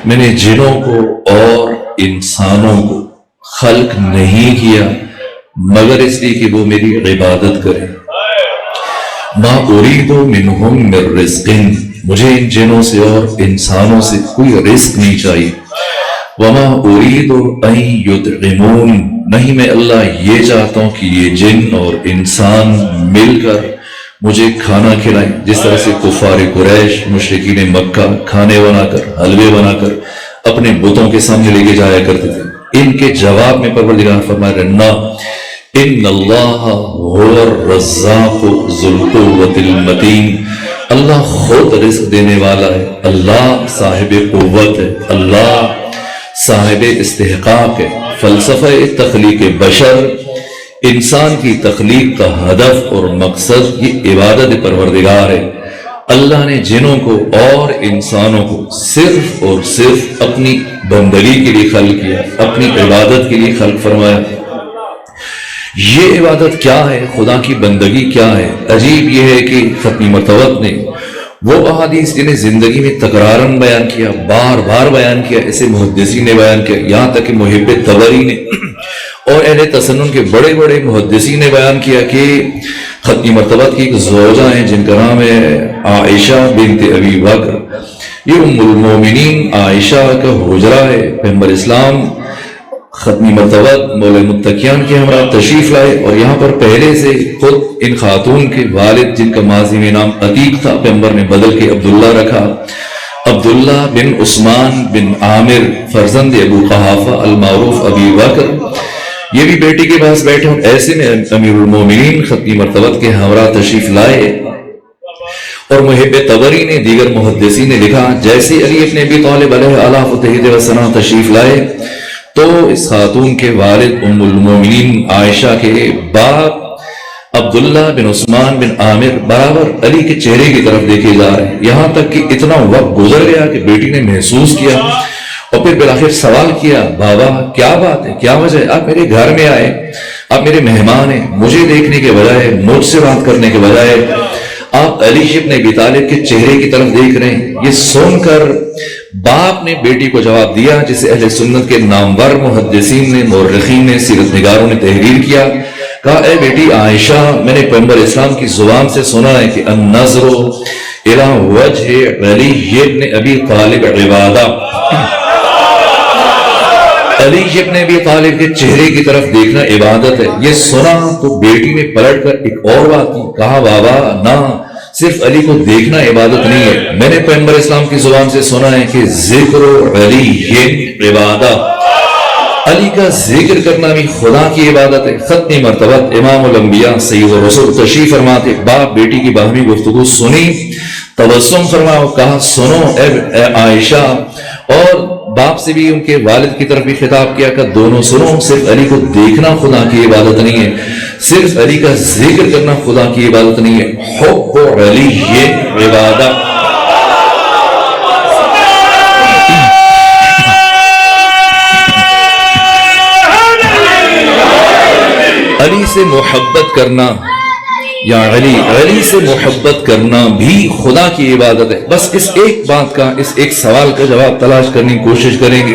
میں نے جنوں کو اور انسانوں کو خلق نہیں کیا مگر اس لیے کہ وہ میری عبادت کریں. ما اريد منهم من رزق، مجھے ان جنوں سے اور انسانوں سے کوئی رزق نہیں چاہیے. وما اريد ان يطعمون، نہیں میں اللہ یہ چاہتا ہوں کہ یہ جن اور انسان مل کر مجھے کھانا کھلائیں، جس طرح سے کفار قریش مشرکین مکہ کھانے بنا کر حلوے بنا کر اپنے بتوں کے سامنے لے کے جایا کرتے تھے. ان کے جواب میں پروردگار فرما رہے نہ، ان اللہ هو الرزاق ذو القوة المتین، اللہ خود رزق دینے والا ہے، اللہ صاحب قوت ہے، اللہ صاحب استحقاق ہے. فلسفہ تخلیق بشر، انسان کی تخلیق کا ہدف اور مقصد یہ عبادت پروردگار ہے. اللہ نے جنوں کو اور انسانوں کو صرف اور صرف اپنی بندگی کے لیے خلق کیا، اپنی عبادت کے لیے خلق فرمایا. یہ عبادت کیا ہے، خدا کی بندگی کیا ہے؟ عجیب یہ ہے کہ ختمی مرتبت نے وہ احادیث جنہیں زندگی میں تکرارن بیان کیا، بار بار بیان کیا، ایسے محدثین نے بیان کیا، یہاں تک کہ محب طبری نے اور اہل تسنن کے بڑے بڑے محدثین نے بیان کیا کہ ختمی مرتبت کی ایک زوجہ ہیں جن کا نام ہے عائشہ بنت ابی بکر. یہ ام المومنین عائشہ کا حجرہ ہے. پیغمبر اسلام ختمی مرتبت مولا متقیان کے ہمراہ تشریف لائے اور یہاں پر پہلے سے خود ان خاتون کے والد جن کا ماضی میں نام عتیق تھا پیغمبر نے بدل کے عبداللہ رکھا. عبداللہ بن عثمان بن عامر فرزند ابو قحافہ المعروف ابی بکر، یہ بھی بیٹی کے پاس بیٹھے ہوں. ایسے میں امیر المومنین ختمی مرتبت کے ہمراہ تشریف لائے اور محب طبری نے دیگر محدثین نے لکھا جیسے علی ابن ابی طالب علیہ اعلیٰ فتح وسلام تشریف لائے تو اس خاتون کے والد ام المومنین عائشہ کے باپ عبداللہ بن عثمان بن عامر برابر علی کے چہرے کی طرف دیکھے جا رہے ہیں، یہاں تک کہ اتنا وقت گزر گیا کہ بیٹی نے محسوس کیا اور پھر بالآخر سوال کیا بابا کیا بات ہے، کیا وجہ ہے، آپ میرے گھر میں آئے، آپ میرے مہمان ہیں، مجھے دیکھنے کے بجائے مجھ سے بات کرنے کے بجائے آپ علی ابن ابی طالب کے چہرے کی طرف دیکھ رہے ہیں. یہ سن کر باپ نے بیٹی کو جواب دیا جسے اہل سنت کے نامور محدثین نے، مورخین نے، سیرت نگاروں نے تحریر کیا. کہا اے بیٹی عائشہ، میں نے پیغمبر اسلام کی زبان سے سنا ہے کہ النظر الی وجہ علی ابن ابی طالب عبادہ، علی ابن ابی طالب کے چہرے کی طرف دیکھنا عبادت ہے. یہ سنا تو بیٹی نے پلٹ کر ایک اور بات کی. کہا بابا نہ، صرف علی کو دیکھنا عبادت نہیں ہے، میں نے پیغمبر اسلام کی زبان سے سنا ہے کہ ذکر علی عبادہ، علی کا ذکر کرنا بھی خدا کی عبادت ہے. ختمی مرتبت امام الانبیاء سید الرسول تشریف فرماتے، باپ بیٹی کی باہمی گفتگو سنی، تبسم فرمایا، کہا سنو اے عائشہ، اور باپ سے بھی ان کے والد کی طرف بھی خطاب کیا کہ دونوں سنو، صرف علی کو دیکھنا خدا کی عبادت نہیں ہے، صرف علی کا ذکر کرنا خدا کی عبادت نہیں ہے، حب علی یہ عبادت. علی سے محبت کرنا یا علی سے محبت کرنا بھی خدا کی عبادت ہے. بس اس ایک بات کا، اس ایک سوال کا جواب تلاش کرنے کی کوشش کریں گے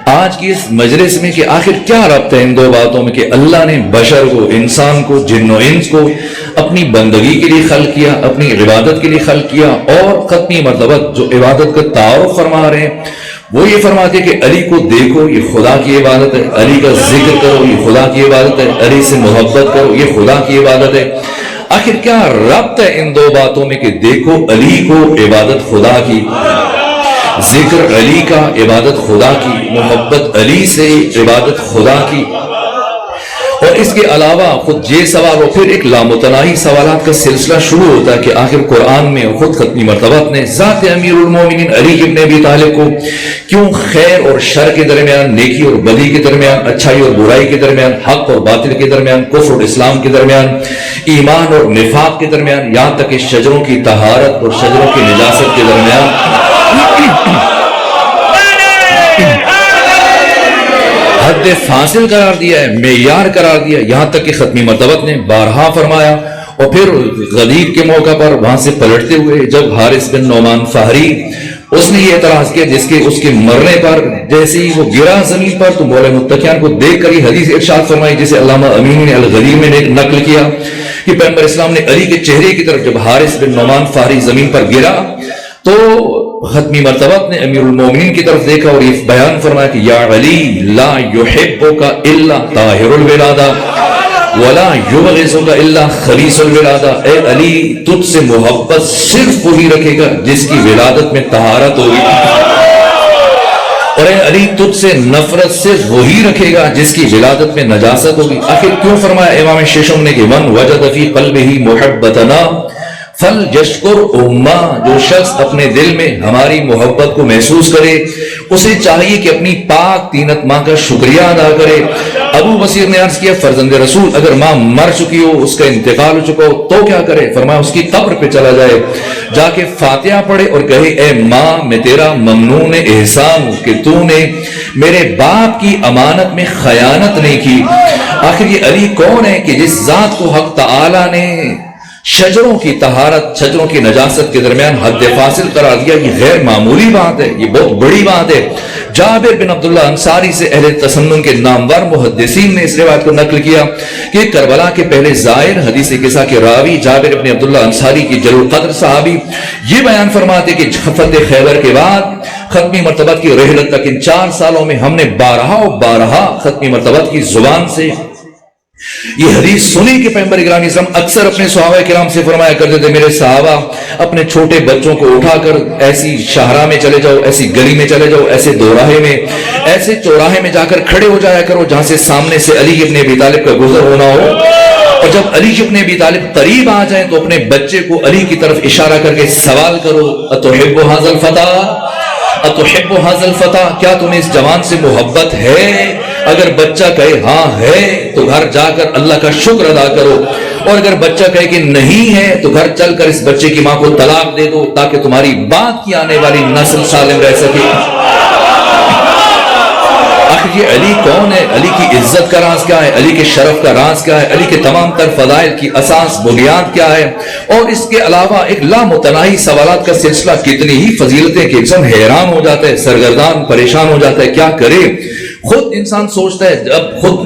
آج کی اس مجلس میں کہ آخر کیا ربط ہے ان دو باتوں میں کہ اللہ نے بشر کو، انسان کو، جن و انس کو اپنی بندگی کے لیے خلق کیا، اپنی عبادت کے لیے خلق کیا، اور ختمی مرتبت جو عبادت کا تعارف فرما رہے ہیں وہ یہ فرماتے کہ علی کو دیکھو یہ خدا کی عبادت ہے، علی کا ذکر کرو یہ خدا کی عبادت ہے، علی سے محبت کرو یہ خدا کی عبادت ہے. آخر کیا ربط ہے ان دو باتوں میں کہ دیکھو علی کو عبادت خدا کی، ذکر علی کا عبادت خدا کی، محبت علی سے عبادت خدا کی. اور اس کے علاوہ خود یہ سوال اور پھر ایک لامتناہی سوالات کا سلسلہ شروع ہوتا ہے کہ آخر قرآن میں خود ختمی مرتبت نے ذات امیر المومنین علی ابن ابی طالب کو کیوں خیر اور شر کے درمیان، نیکی اور بدی کے درمیان، اچھائی اور برائی کے درمیان، حق اور باطل کے درمیان، کفر اور اسلام کے درمیان، ایمان اور نفاق کے درمیان، یہاں تک کہ شجروں کی طہارت اور شجروں کی نجاست کے درمیان حد فاصل قرار دیا ہے، معیار قرار دیا، یہاں تک کہ ختمی مرتبت نے بارہا فرمایا. اور پھر غدیر کے موقع پر وہاں سے پلٹتے ہوئے جب حارث بن نعمان فہری اس نے یہ اعتراض کیا جس کے اس کے مرنے پر جیسے ہی وہ گرا زمین پر تو مولا متقیان کو دیکھ کر یہ حدیث ارشاد فرمائی جسے علامہ امین نے الغدیر میں نے نقل کیا کہ پیغمبر اسلام نے علی کے چہرے کی طرف جب حارث بن نعمان فہری زمین پر گرا تو ختمی مرتبہ نے امیر المومنین کی طرف دیکھا اور یہ بیان فرمایا کہ یا علی لا یحبک الا طاہر الولادہ ولا یبغضک الا خلیص الولادہ، اے علی تجھ سے محبت صرف وہی رکھے گا جس کی ولادت میں طہارت ہوگی، اور اے علی تجھ سے نفرت صرف وہی رکھے گا جس کی ولادت میں نجاست ہوگی۔ آخر کیوں فرمایا امام ششم نے کہ من وجد فی قلبہ محبتنا فلیشکر امہ، جو شخص اپنے دل میں ہماری محبت کو محسوس کرے اسے چاہیے کہ اپنی پاک تینت ماں کا شکریہ ادا کرے۔ ابو بصیر نے عرض کیا فرزند رسول اگر ماں مر چکی ہو، اس کا انتقال ہو چکا ہو تو کیا کرے؟ فرمایا اس کی قبر پہ چلا جائے، جا کے فاتحہ پڑھے اور کہے اے ماں میں تیرا ممنون احسان ہوں کہ تو نے میرے باپ کی امانت میں خیانت نہیں کی۔ آخر یہ علی کون ہے کہ جس ذات کو حق تعالی نے شجروں کی طہارت، شجروں کی نجاست کے درمیان حد فاصل قرار دیا؟ یہ غیر معمولی بات ہے، یہ بہت بڑی بات ہے۔ جابر بن عبداللہ انصاری سے اہل تسنن کے نامور محدثین نے اس روایت کو نقل کیا کہ کربلا کے پہلے زائر حدیث قصہ کے راوی جابر بن عبداللہ انصاری کی جلیل القدر صحابی یہ بیان فرماتے کہ فتح خیبر کے بعد ختمی مرتبہ کی رحلت تک ان 4 سالوں میں ہم نے بارہا ختمی مرتبہ کی زبان سے یہ حدیث سنی کہ پیغمبر اکرام اسلام اکثر اپنے صحابہ کرام سے فرمایا کرتے تھے میرے صحابہ اپنے چھوٹے بچوں کو اٹھا کر ایسی شاہراہ میں چلے جاؤ، ایسی گلی میں چلے جاؤ، ایسے دوراہے میں، ایسے چوراہے میں جا کر کھڑے ہو جایا کرو جہاں سے سامنے سے علی ابن ابی طالب کا گزر ہونا ہو، اور جب علی ابن ابی طالب قریب آ جائیں تو اپنے بچے کو علی کی طرف اشارہ کر کے سوال کرو اتحب ھذا الفتى اتحب ھذا الفتى، کیا تمہیں اس جوان سے محبت ہے؟ اگر بچہ کہے ہاں ہے تو گھر جا کر اللہ کا شکر ادا کرو، اور اگر بچہ کہے کہ نہیں ہے تو گھر چل کر اس بچے کی ماں کو طلاق دے دو تاکہ تمہاری بعد کی آنے والی نسل سالم رہ سکے۔ آخر یہ علی کون ہے؟ علی کی عزت کا راز کیا ہے؟ علی کے شرف کا راز کیا ہے؟ علی کے تمام تر فضائل کی اساس بنیاد کیا ہے؟ اور اس کے علاوہ ایک لامتناہی سوالات کا سلسلہ، کتنی ہی فضیلتیں کہ انسان حیران ہو جاتا ہے، سرگردان پریشان ہو جاتا ہے، کیا کرے؟ خود انسان سوچتا ہے،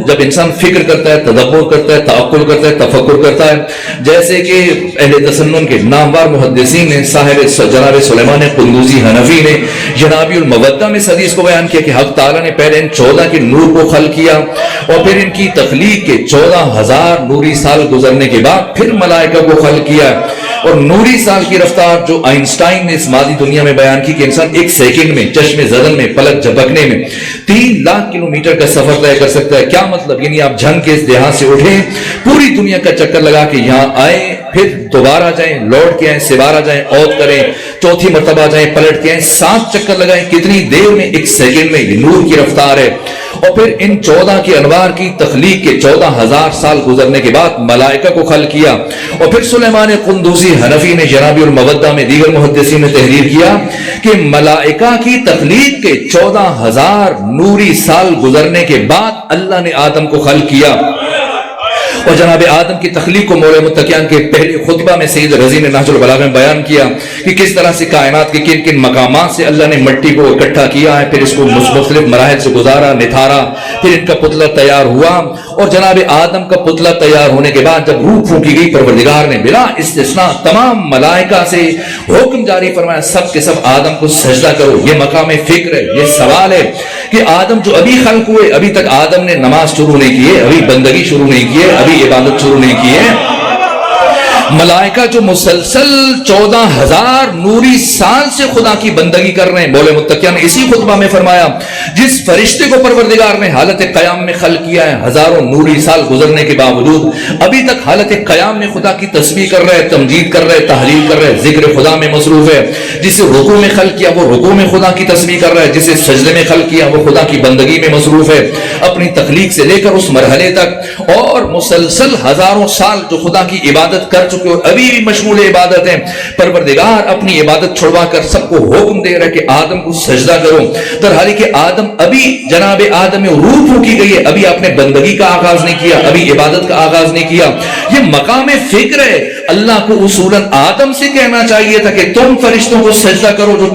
جب انسان فکر کرتا ہے، تدبر کرتا ہے، تعقل کرتا ہے، تفکر کرتا ہے، جیسے کہ اہل تسنن کے نامور محدثین نے صاحب جناب سلیمان قندوزی حنفی نے جنابی المودہ میں اس حدیث کو بیان کیا کہ حق تعالیٰ نے پہلے ان 14 کے نور کو خلق کیا اور پھر ان کی تخلیق کے 14,000 نوری سال گزرنے کے بعد پھر ملائکہ کو خلق کیا، اور نوری سال کی رفتار جو آئنسٹائن نے اس مادی دنیا میں بیان کی کہ انسان 1 سیکنڈ میں چشم زدن میں پلک جھپکنے میں 3 لاکھ کلومیٹر کا سفر طے کر سکتا ہے۔ کیا مطلب؟ یعنی آپ جھنگ کے اس دیہات سے اٹھیں، پوری دنیا کا چکر لگا کے یہاں آئیں، پھر دوبارہ جائیں، لوٹ کے آئیں، سوارا جائیں، عود کریں، چوتھی مرتبہ جائیں، پلٹ کے آئیں، 7 چکر لگائیں، کتنی دیر میں؟ 1 سیکنڈ میں۔ یہ نور کی رفتار ہے۔ اور پھر ان 14 کے انوار کی تخلیق کے 14,000 سال گزرنے کے بعد ملائکہ کو خلق کیا، اور پھر سلیمان قندوزی حنفی نے جنابی المودہ میں دیگر محدثین نے تحریر کیا کہ ملائکہ کی تخلیق کے 14,000 نوری سال گزرنے کے بعد اللہ نے آدم کو خلق کیا، اور جناب آدم کی تخلیق کو مولا متقیان کے پہلے خطبہ میں سید رضی نے نہج البلاغہ میں بیان کیا کہ کس طرح سے کائنات کے کن کن مقامات سے اللہ نے مٹی کو اکٹھا کیا ہے، پھر اس کو مختلف مراحل سے گزارا، نتھارا، پھر ان کا پتلا تیار ہوا، اور جناب آدم کا پتلا تیار ہونے کے بعد جب روح پھونکی گئی پروردگار نے بلا استثناء تمام ملائکہ سے حکم جاری فرمایا سب کے سب آدم کو سجدہ کرو۔ یہ مقام فکر ہے، یہ سوال ہے کہ آدم جو ابھی خلق ہوئے، ابھی تک آدم نے نماز شروع نہیں کی ہے، ابھی بندگی شروع نہیں کی ہے، ابھی عبادت شروع نہیں کی ہے۔ ملائکہ جو مسلسل 14,000 نوری سال سے خدا کی بندگی کر رہے ہیں، مولا متقیان نے اسی خطبہ میں فرمایا جس فرشتے کو پروردگار نے حالت قیام میں خلق کیا ہے، ہزاروں نوری سال گزرنے کے باوجود ابھی تک حالت قیام میں خدا کی تسبیح کر رہے، تمجید کر رہے، تحلیل کر رہے، ذکر خدا میں مصروف ہے۔ جسے رکوع میں خلق کیا وہ رکوع میں خدا کی تسبیح کر رہا ہے، جسے سجدے میں خلق کیا وہ خدا کی بندگی میں مصروف ہے، اپنی تخلیق سے لے کر اس مرحلے تک، اور مسلسل ہزاروں سال جو خدا کی عبادت کر چکے اور ابھی بھی مشغول عبادت ہیں۔ پروردگار اپنی عبادت چھڑوا کر سب کو حکم دے رہا ہے کہ آدم کو سجدہ کرو، درحالی کہ آدم ابھی جناب آدم میں روح پھونکی گئی ہے، ابھی آپ نے بندگی کا آغاز نہیں کیا، ابھی عبادت کا آغاز نہیں کیا۔ یہ مقام فکر ہے۔ اللہ کو اصولاً آدم سے کہنا چاہیے تھا کہ تم فرشتوں کو سجدہ کرو جو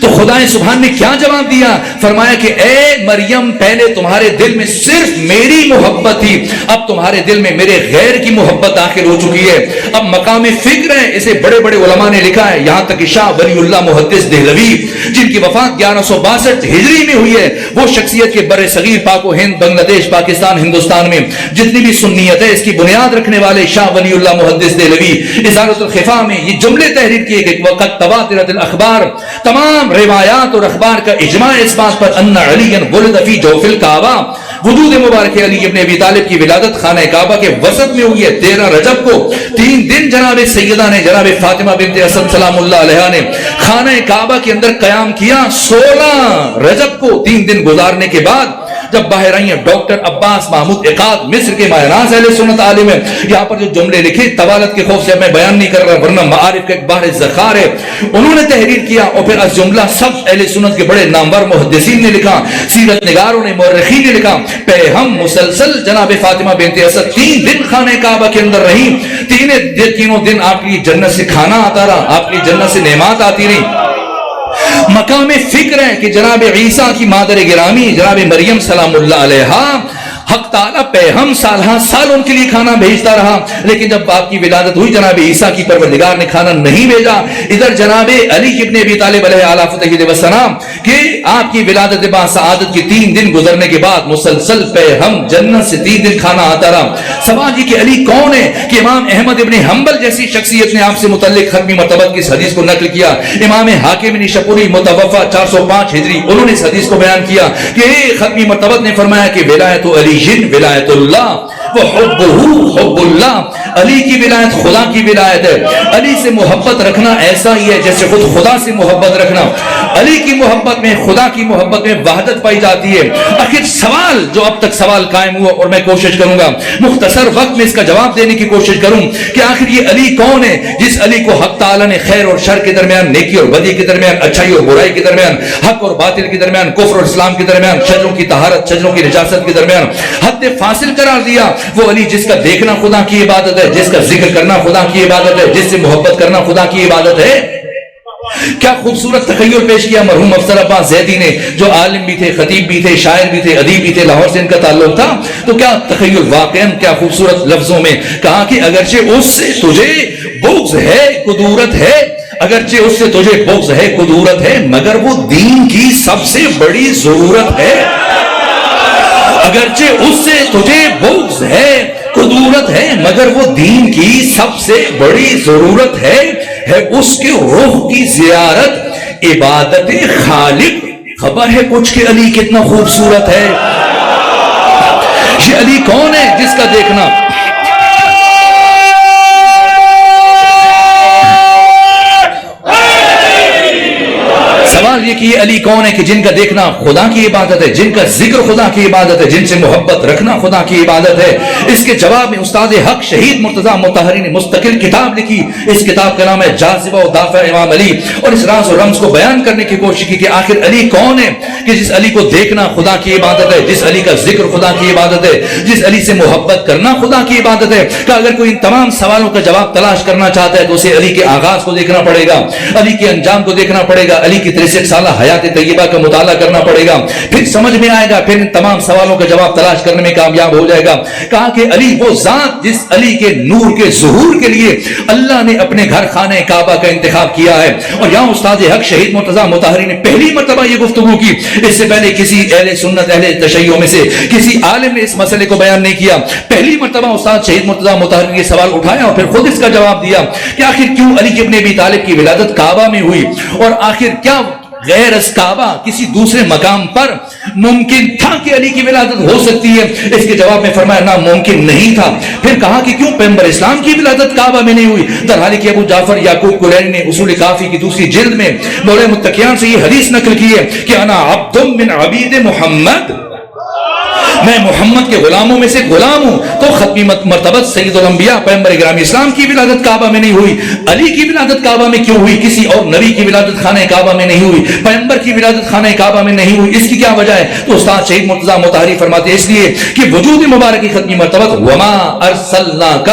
تو خدا سبحان نے کیا جواب دیا؟ فرمایا کہ اے مریم پہلے تمہارے دل میں صرف میری محبت تھی، اب تمہارے دل میں میرے غیر کی محبت داخل ہو چکی ہے۔ اب مقام فکر ہے، اسے بڑے بڑے علماء نے لکھا ہے، یہاں تک کہ شاہ ولی اللہ محدث دہلوی جن کی وفات 1162 ہجری میں ہوئی ہے، وہ شخصیت کے بر صغیر پاک و ہند، بنگلہ دیش، پاکستان، ہندوستان میں جتنی بھی سنیت ہے اس کی بنیاد رکھنے والے شاہ ولی اللہ محدث دہلوی ازالۃ الخفا میں یہ جملے تحریر کیے کہ وقت تواترت الاخبار، تمام روایات اور اخبار کا اجماع اس بات پر ان علی ولد فی جوف الکعبہ، وجود مبارک علی ابن ابی طالب کی ولادت خانہ کعبہ کے وسط میں ہوئی ہے 13 رجب کو۔ 3 دن جناب سیدہ نے، جناب فاطمہ بنت اسد سلام اللہ علیہا نے خانہ کعبہ کے اندر قیام کیا۔ 16 رجب کو 3 دن گزارنے کے بعد جب باہر آئی ہیں ڈاکٹر عباس محمود عقاد، مصر کے ماہراز اہل سنت عالم ہیں، یہاں پر جو جملے لکھے طوالت کے خوف سے میں بیان نہیں کر رہا ورنہ معارف کا ایک بحر ذخار ہے، انہوں نے تحریر کیا اور پھر از جملہ سب اہل سنت کے بڑے نامور محدثین نے لکھا، سیرت نگاروں نے، مورخین نے لکھا، پہ ہم مسلسل جناب فاطمہ بنت اسد 3 دن خانہ کعبہ کے اندر رہی، تینوں دن آپ کی جنت سے کھانا آتا رہا، آپ کی جنت سے نعمات آتی رہی۔ مقام فکر ہے کہ جناب عیسیٰ کی مادر گرامی جناب مریم سلام اللہ علیہا، حق تعالیٰ پیغام سال ہاں سال ان کے لیے کھانا بھیجتا رہا، لیکن جب آپ کی ولادت ہوئی جناب عیسیٰ کی پروردگار نے کھانا نہیں بھیجا۔ ادھر جناب علی ابن ابی طالب علیہ الصلوۃ والسلام کہ آپ کی ولادت با سعادت کی 3 دن گزرنے کے بعد مسلسل پیغام جنت سے 3 دن کھانا آتا رہا۔ سوال یہ کہ علی کون ہے؟ کہ امام احمد ابن حنبل جیسی شخصیت نے آپ سے متعلق ختمی مرتبہ کی اس حدیث کو نقل کیا۔ امام حاکم نشاپوری متوفا 405 ہجری، انہوں نے اس حدیث کو بیان کیا کہ ختمی مرتبہ نے فرمایا کہ ولایت علی ولایت اللہ وحبہ حب اللہ، علی کی ولایت خدا کی ولایت ہے۔ علی سے محبت رکھنا ایسا ہی ہے جیسے خود خدا سے محبت رکھنا۔ علی کی محبت میں، خدا کی محبت میں وحدت پائی جاتی ہے۔ آخر سوال جو اب تک سوال قائم ہوا اور میں کوشش کروں گا مختصر وقت میں اس کا جواب دینے کی کوشش کروں کہ آخر یہ علی کون ہے جس علی کو حق تعالیٰ نے خیر اور شر کے درمیان، نیکی اور بدی کے درمیان، اچھائی اور برائی کے درمیان، حق اور باطل کے درمیان، کفر اور اسلام کے درمیان، شجروں کی طہارت شجروں کی نجاست کے درمیان حد فاصل قرار دیا۔ وہ علی جس کا دیکھنا خدا کی عبادت ہے، جس کا ذکر کرنا خدا کی عبادت ہے، جس سے محبت کرنا خدا کی عبادت ہے۔ کیا خوبصورت تخیل پیش کیا مرحوم افسر عباس زیدی نے، جو عالم بھی تھے، خطیب بھی تھے، شاعر بھی تھے، ادیب بھی تھے، لاہور سے ان کا تعلق تھا۔ تو کیا تخیل واقعاً کیا خوبصورت لفظوں میں کہا کہ اگرچہ اس سے تجھے بغض ہے، قدورت ہے، اگرچہ اس سے تجھے بغض ہے، قدورت ہے، مگر وہ دین کی سب سے بڑی ضرورت ہے۔ اگرچہ اس سے تجھے بغض ہے، قدورت ہے، مگر وہ دین کی سب سے بڑی ضرورت ہے اس کے روح کی زیارت، عبادت خالق۔ خبر ہے کچھ کہ علی کتنا خوبصورت ہے؟ یہ علی کون ہے جس کا دیکھنا سوال یہ کہ یہ علی کون ہے کہ جن کا دیکھنا خدا کی عبادت ہے، جن کا ذکر خدا کی عبادت ہے، جن سے محبت رکھنا خدا کی عبادت ہے۔ اس کے جواب میں استاد حق شہید مرتضیٰ مطہری نے مستقل کتاب لکھی، اس کتاب کا نام ہے جاذبہ و دافع امام علی، اور اس راز و رمز کو بیان کرنے کی کوشش کی کہ آخر علی کون ہے کہ جس علی کو دیکھنا خدا کی عبادت ہے، جس علی کا ذکر خدا کی عبادت ہے، جس علی سے محبت کرنا خدا کی عبادت ہے۔ کہ اگر کوئی ان تمام سوالوں کا جواب تلاش کرنا چاہتا ہے تو اسے علی کے آغاز کو دیکھنا پڑے گا، علی کے انجام کو دیکھنا پڑے گا، علی کی 63 سالہ حیات طیبہ کا مطالعہ کرنا پڑے گا، پھر سمجھ میں آئے گا، پھر ان تمام سوالوں کا جواب تلاش کرنے میں کامیاب ہو جائے گا۔ کہا کہ علی وہ ذات جس علی کے نور کے ظہور کے لیے اللہ نے اپنے گھر خانہ کعبہ کا انتخاب کیا ہے۔ اور یہاں استاد حق شہید مرتضیٰ مطہری نے پہلی مرتبہ یہ گفتگو کی، اس سے پہلے کسی اہل سنت اہل تشیع میں سے کسی عالم نے اس مسئلے کو بیان نہیں کیا۔ پہلی مرتبہ استاد شہید مرتضیٰ مطہری نے سوال اٹھایا اور پھر خود اس کا جواب دیا کہ آخر کیوں علی ابن ابی طالب کی ولادت کعبہ میں ہوئی، اور آخر کیا غیر از کعبہ کسی دوسرے مقام پر ممکن تھا کہ علی کی ولادت ہو سکتی ہے؟ اس کے جواب میں فرمایا ناممکن نہیں تھا۔ پھر کہا کہ کیوں پیغمبر اسلام کی ولادت کعبہ میں نہیں ہوئی؟ درحالی کہ ابو جعفر یعقوب کلینی نے اصول کافی کی دوسری جلد میں دورہ متقیان سے یہ حدیث نقل کی ہے کہ انا عبد من عبید محمد، میں محمد کے غلاموں میں سے غلام ہوں، تو ختمی مرتبت سید الانبیاء پیغمبر گرامی اسلام کی ولادت کعبہ میں نہیں ہوئی، علی کی ولادت کعبہ میں کیوں ہوئی؟ کسی اور نبی کی ولادت خانہ کعبہ میں نہیں ہوئی، پیغمبر کی ولادت خانہ کعبہ میں نہیں ہوئی، اس کی کیا وجہ ہے؟ تو استاد شہید مرتضیٰ مطہری فرماتے ہیں اس لیے کہ وجود مبارک کی ختمی مرتبت وما ارسلناک